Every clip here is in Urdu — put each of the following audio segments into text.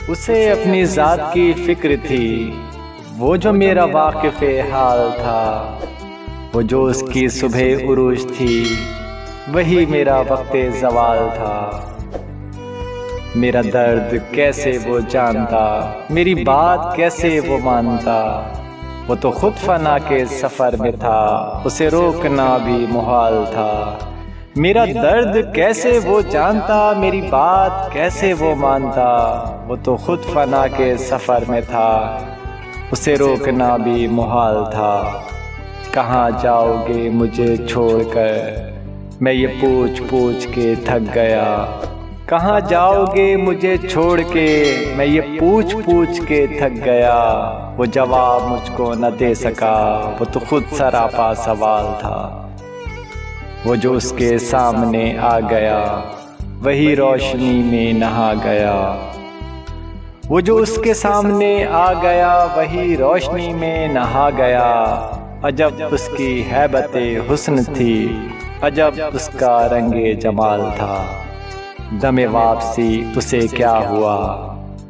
اسے اپنی ذات کی فکر تھی، وہ جو میرا واقف حال تھا، وہ جو اس کی صبح عروج تھی، وہی میرا وقت زوال تھا۔ میرا درد کیسے وہ جانتا، میری بات کیسے وہ مانتا، وہ تو خود فنا کے سفر میں تھا، اسے روکنا بھی محال تھا۔ میرا درد کیسے وہ جانتا، میری بات کیسے وہ مانتا، وہ تو خود فنا کے سفر میں تھا، اسے روکنا بھی محال تھا۔ کہاں جاؤ گے مجھے چھوڑ کر، میں یہ پوچھ پوچھ کے تھک گیا۔ کہاں جاؤ گے مجھے چھوڑ کے، میں یہ پوچھ پوچھ کے تھک گیا۔ وہ جواب مجھ کو نہ دے سکا، وہ تو خود سراپا سوال تھا۔ وہ جو اس کے سامنے آ گیا، وہی روشنی میں نہا گیا۔ وہ جو اس کے سامنے آ گیا، وہی روشنی میں نہا گیا۔ عجب اس کی ہیبت حسن تھی، عجب اس کا رنگ جمال تھا۔ دم واپسی اسے کیا ہوا،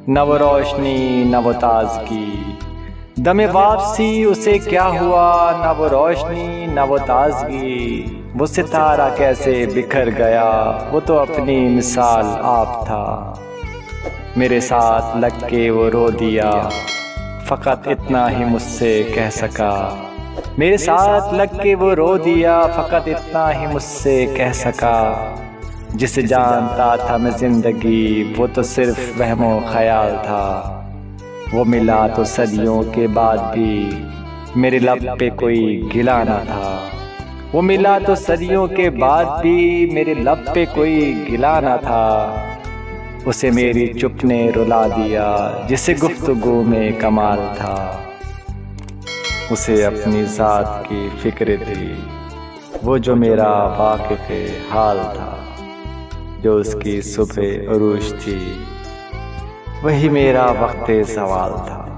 نہ وہ روشنی نہ وہ تازگی۔ دم واپسی اسے کیا ہوا، نہ وہ روشنی نہ وہ تازگی۔ وہ ستارہ کیسے بکھر گیا، وہ تو اپنی مثال آپ تھا۔ میرے ساتھ لگ کے وہ رو دیا، فقط اتنا ہی مجھ سے کہہ سکا۔ میرے ساتھ لگ کے وہ رو دیا، فقط اتنا ہی مجھ سے کہہ سکا۔ جسے جانتا تھا میں زندگی، وہ تو صرف وہم و خیال تھا۔ وہ ملا تو صدیوں کے بعد بھی، میرے لب پہ کوئی گلا نہ تھا۔ وہ ملا تو صدیوں کے بعد بھی، میرے لب پہ کوئی گلا نہ تھا۔ اسے میری چپ نے رلا دیا، جسے گفتگو میں کمال تھا۔ اسے اپنی ذات کی فکر تھی، وہ جو میرا واقف حال تھا۔ جو اس کی صبح عروج تھی، وہی میرا وقت زوال تھا۔